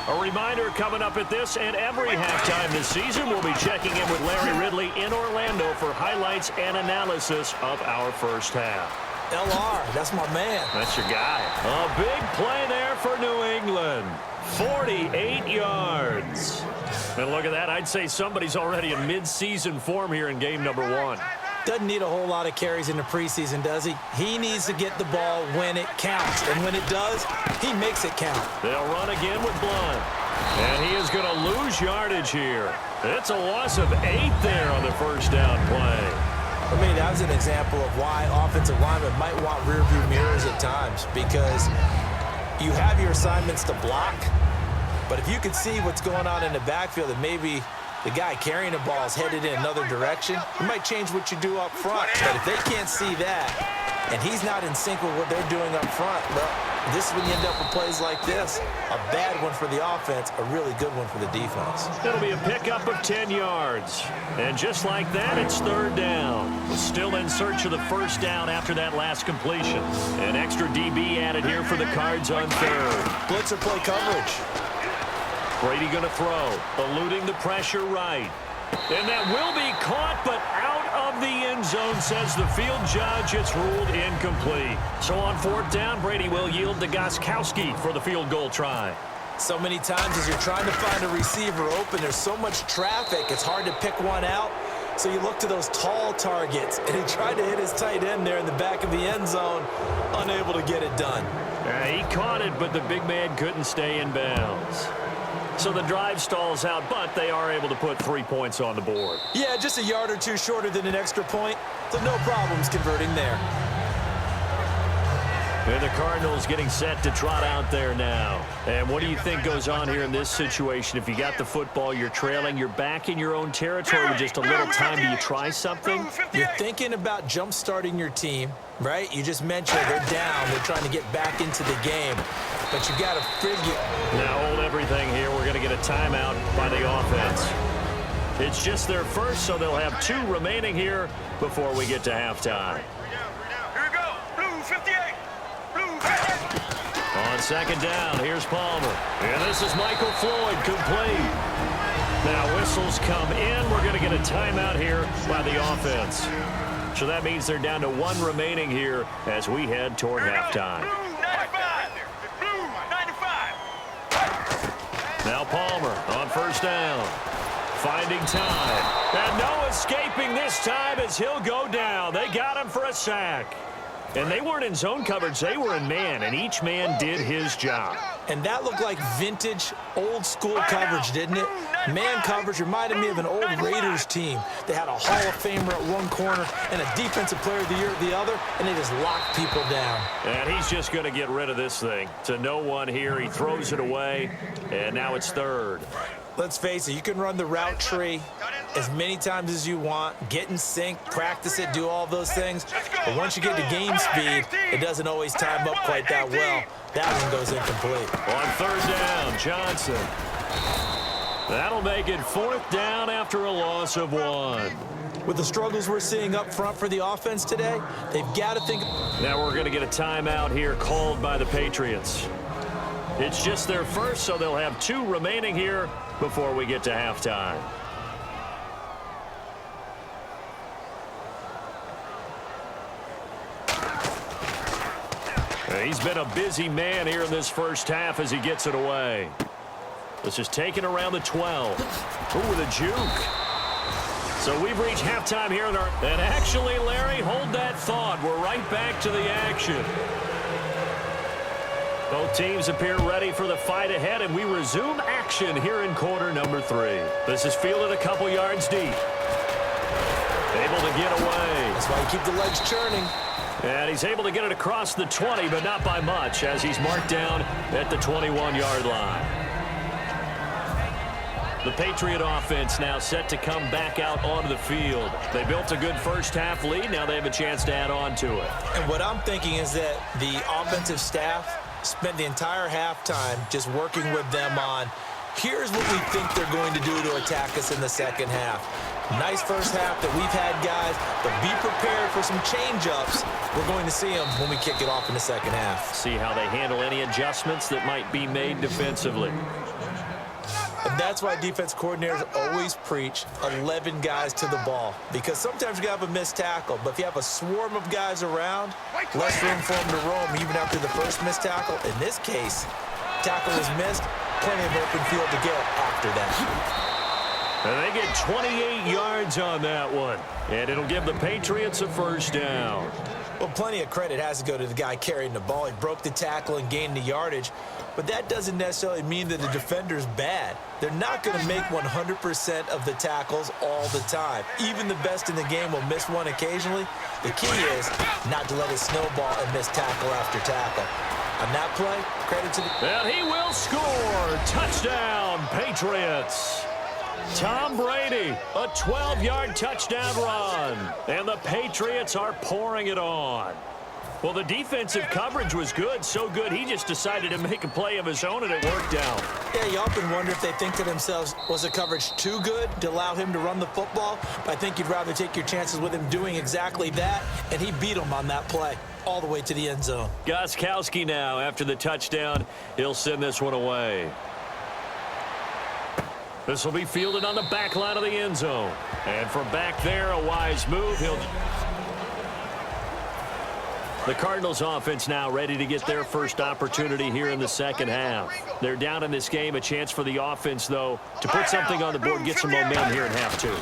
A reminder coming up at this and every halftime this season, we'll be checking in with Larry Ridley in Orlando for highlights and analysis of our first half. LR, that's my man. That's your guy. A big play there for New England. 48 yards. And look at that. I'd say somebody's already in mid-season form here in game number 1. Doesn't need a whole lot of carries in the preseason, does he? He needs to get the ball when it counts. And when it does, he makes it count. They'll run again with Blunt. And he is going to lose yardage here. It's a loss of 8 there on the first down play. For me, that was an example of why offensive linemen might want rearview mirrors at times, because you have your assignments to block, but if you can see what's going on in the backfield and maybe the guy carrying the ball is headed in another direction, it might change what you do up front. But if they can't see that and he's not in sync with what they're doing up front, well, this is when you end up with plays like this. A bad one for the offense, a really good one for the defense. It'll be a pickup of 10 yards. And just like that, it's third down. Still in search of the first down after that last completion. An extra DB added here for the Cards on third. Blitzer play coverage. Brady going to throw, eluding the pressure right. And that will be caught, but out of the end zone, says the field judge. It's ruled incomplete. So on fourth down, Brady will yield to Gostkowski for the field goal try. So many times as you're trying to find a receiver open, there's so much traffic, it's hard to pick one out. So you look to those tall targets, and he tried to hit his tight end there in the back of the end zone, unable to get it done. He caught it, but the big man couldn't stay in bounds. So the drive stalls out, but they are able to put 3 points on the board. Yeah, just a yard or two shorter than an extra point, so no problems converting there. And the Cardinals getting set to trot out there now. And what do you think goes on here in this situation? If you got the football, you're trailing, you're back in your own territory with just a little time. Do you try something? You're thinking about jump-starting your team, right? You just mentioned they're down. They're trying to get back into the game. But you got to figure. Now hold everything here. We're going to get a timeout by the offense. It's just their first, so they'll have 2 remaining here before we get to halftime. Here we go. Blue 58. Blue 58. On second down, here's Palmer. And this is Michael Floyd, complete. Now whistles come in. We're going to get a timeout here by the offense. So that means they're down to 1 remaining here as we head toward halftime. Blue 95. Blue 95. Now Palmer on first down. Finding time. And no escaping this time as he'll go down. They got him for a sack. And they weren't in zone coverage. They were in man, and each man did his job. And that looked like vintage, old-school coverage, didn't it? Man coverage reminded me of an old Raiders team. They had a Hall of Famer at one corner and a Defensive Player of the Year at the other, and they just locked people down. And he's just going to get rid of this thing. To no one here. He throws it away, and now it's third. Let's face it, you can run the route tree as many times as you want, get in sync, practice it, do all those things. But once you get to game speed, it doesn't always time up quite that well. That one goes incomplete. On third down, Johnson. That'll make it fourth down after a loss of 1. With the struggles we're seeing up front for the offense today, they've got to think. Now we're going to get a timeout here called by the Patriots. It's just their first, so they'll have 2 remaining here before we get to halftime. He's been a busy man here in this first half as he gets it away. This is taken around the 12. Ooh, with a juke. So we've reached halftime here in our... And actually, Larry, hold that thought. We're right back to the action. Both teams appear ready for the fight ahead, and we resume action here in quarter number 3. This is fielded a couple yards deep. Able to get away. That's why you keep the legs churning. And he's able to get it across the 20, but not by much, as he's marked down at the 21-yard line. The Patriot offense now set to come back out onto the field. They built a good first-half lead. Now they have a chance to add on to it. And what I'm thinking is that the offensive staff spent the entire halftime just working with them on, here's what we think they're going to do to attack us in the second half. Nice first half that we've had, guys, but be prepared for some change-ups. We're going to see them when we kick it off in the second half. See how they handle any adjustments that might be made defensively. And that's why defense coordinators always preach 11 guys to the ball. Because sometimes you have a missed tackle, but if you have a swarm of guys around, less room for them to roam even after the first missed tackle. In this case, tackle is missed, plenty of open field to get after that. And they get 28 yards on that one. And it'll give the Patriots a first down. Well, plenty of credit has to go to the guy carrying the ball. He broke the tackle and gained the yardage. But that doesn't necessarily mean that the defender's bad. They're not going to make 100% of the tackles all the time. Even the best in the game will miss one occasionally. The key is not to let it snowball and miss tackle after tackle. On that play, credit to the... And he will score. Touchdown, Patriots. Tom Brady, a 12-yard touchdown run. And the Patriots are pouring it on. Well, the defensive coverage was good, so good he just decided to make a play of his own, and it worked out. Yeah, you often wonder if they think to themselves, was the coverage too good to allow him to run the football? But I think you'd rather take your chances with him doing exactly that, and he beat him on that play all the way to the end zone. Gostkowski now, after the touchdown, he'll send this one away. This will be fielded on the back line of the end zone. And from back there, a wise move. The Cardinals offense now ready to get their first opportunity here in the second half. They're down in this game. A chance for the offense, though, to put something on the board, get some momentum here in half two.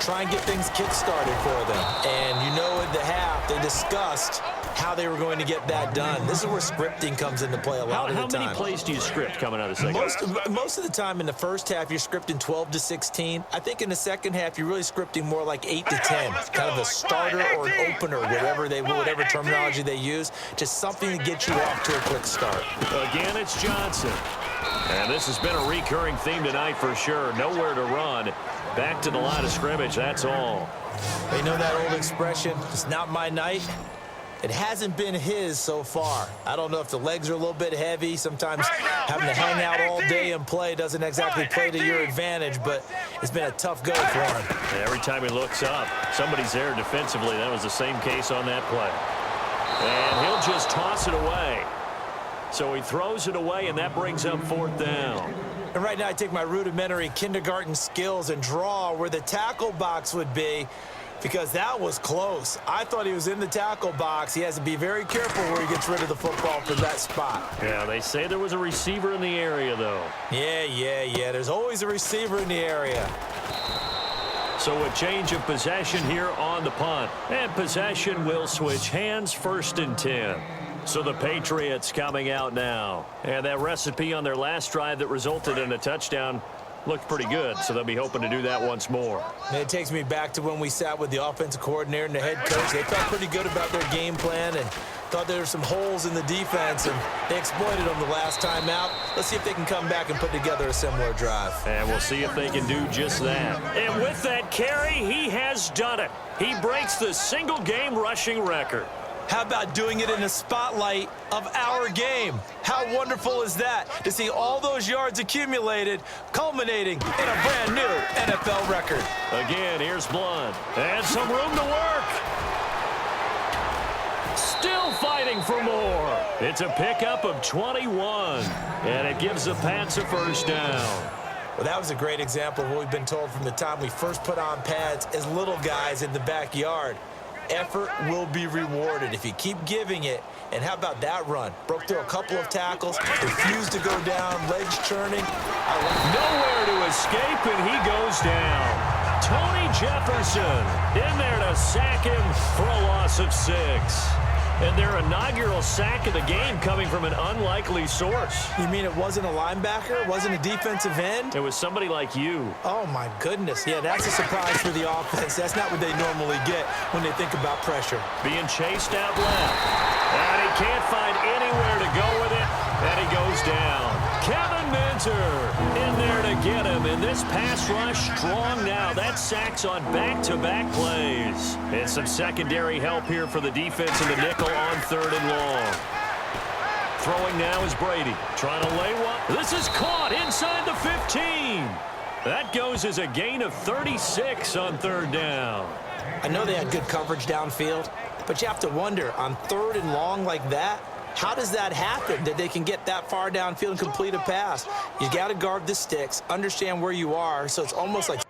Try and get things kick-started for them. And you know in the half, they discussed how they were going to get that done. This is where scripting comes into play a lot of the time. How many plays do you script coming out of the second half? Most of the time in the first half, you're scripting 12 to 16. I think in the second half, you're really scripting more like 8 to 10. Kind of a starter or an opener, whatever terminology they use. Just something to get you off to a quick start. Again, it's Johnson. And this has been a recurring theme tonight for sure. Nowhere to run. Back to the line of scrimmage, that's all. You know that old expression, it's not my night? It hasn't been his so far. I don't know if the legs are a little bit heavy. Sometimes having to hang out all day and play doesn't exactly play to your advantage, but it's been a tough go for him. Every time he looks up, somebody's there defensively. That was the same case on that play. And he'll just toss it away. So he throws it away, and that brings up fourth down. And right now I take my rudimentary kindergarten skills and draw where the tackle box would be, because that was close. I thought he was in the tackle box. He has to be very careful where he gets rid of the football from that spot. Yeah, they say there was a receiver in the area, though. Yeah. There's always a receiver in the area. So a change of possession here on the punt. And possession will switch hands, 1st and 10. So the Patriots coming out now. And that recipe on their last drive that resulted in a touchdown looked pretty good, so they'll be hoping to do that once more. And it takes me back to when we sat with the offensive coordinator and the head coach. They felt pretty good about their game plan and thought there were some holes in the defense, and they exploited them the last time out. Let's see if they can come back and put together a similar drive. And we'll see if they can do just that. And with that carry, he has done it. He breaks the single-game rushing record. How about doing it in the spotlight of our game? How wonderful is that to see all those yards accumulated, culminating in a brand new NFL record? Again, here's Blunt. And some room to work. Still fighting for more. It's a pickup of 21. And it gives the Pats a first down. Well, that was a great example of what we've been told from the time we first put on pads as little guys in the backyard. Effort will be rewarded if you keep giving it. And how about that run? Broke through a couple of tackles, refused to go down, legs churning. Nowhere to escape, and he goes down. Tony Jefferson in there to sack him for a loss of 6. And their inaugural sack of the game coming from an unlikely source. You mean it wasn't a linebacker? It wasn't a defensive end? It was somebody like you. Oh, my goodness. Yeah, that's a surprise for the offense. That's not what they normally get when they think about pressure. Being chased out left. And he can't find anywhere to go with it. And he goes down. Kevin Minter in there to get him. And this pass rush strong now. That sacks on back-to-back plays. And some secondary help here for the defense in the nickel on 3rd and long. Throwing now is Brady. Trying to lay one. This is caught inside the 15. That goes as a gain of 36 on 3rd down. I know they had good coverage downfield, but you have to wonder, on 3rd and long like that, How does that happen, that they can get that far downfield and complete a pass? You got to guard the sticks, understand where you are, so it's almost like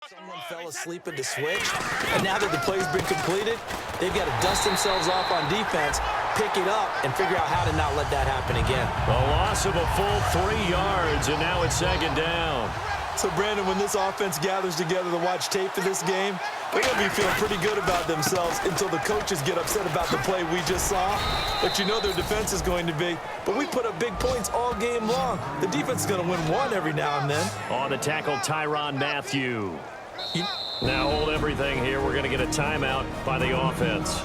someone fell asleep at the switch, and now that the play's been completed, they've got to dust themselves off on defense, pick it up, and figure out how to not let that happen again. A loss of a full 3 yards, and now it's second down. So, Brandon, when this offense gathers together to watch tape for this game, they're going to be feeling pretty good about themselves until the coaches get upset about the play we just saw. But you know their defense is going to be. But we put up big points all game long. The defense is going to win one every now and then. On the tackle, Tyrann Mathieu. Now hold everything here. We're going to get a timeout by the offense.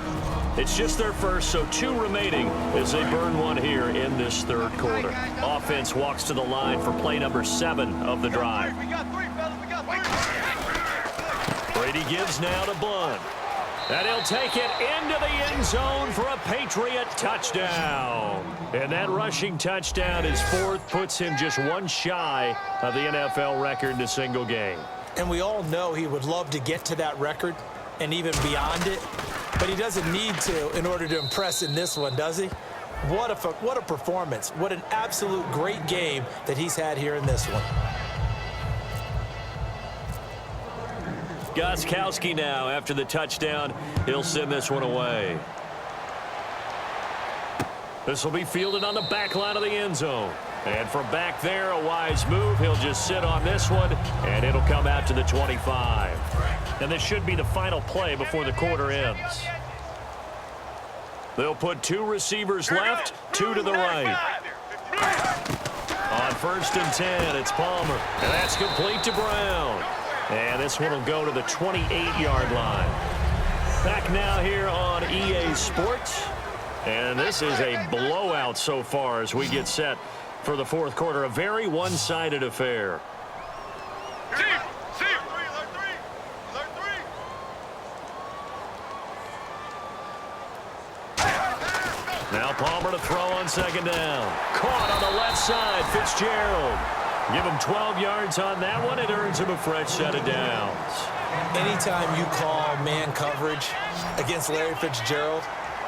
It's just their first, so 2 remaining as they burn one here in this third quarter. Offense walks to the line for play number 7 of the drive. Brady gives now to Blunt. And he'll take it into the end zone for a Patriot touchdown. And that rushing touchdown, his 4th, puts him just 1 shy of the NFL record in a single game. And we all know he would love to get to that record and even beyond it, but he doesn't need to in order to impress in this one, does he? What a performance. What an absolute great game that he's had here in this one. Gostkowski now after the touchdown. He'll send this one away. This will be fielded on the back line of the end zone. And from back there, a wise move. He'll just sit on this one, and it'll come out to the 25. And this should be the final play before the quarter ends. They'll put 2 receivers left, 2 to the right. On 1st and 10, it's Palmer. And that's complete to Brown. And this one will go to the 28-yard line. Back now here on EA Sports. And this is a blowout so far as we get set for the 4th quarter. A very one-sided affair. Now Palmer to throw on 2nd down. Caught on the left side, Fitzgerald. Give him 12 yards on that one. It earns him a fresh set of downs. Anytime you call man coverage against Larry Fitzgerald,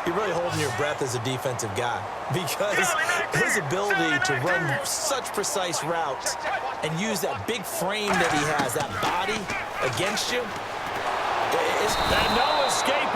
you're really holding your breath as a defensive guy, because his ability to run such precise routes and use that big frame that he has, that body against you, It's And no escaping.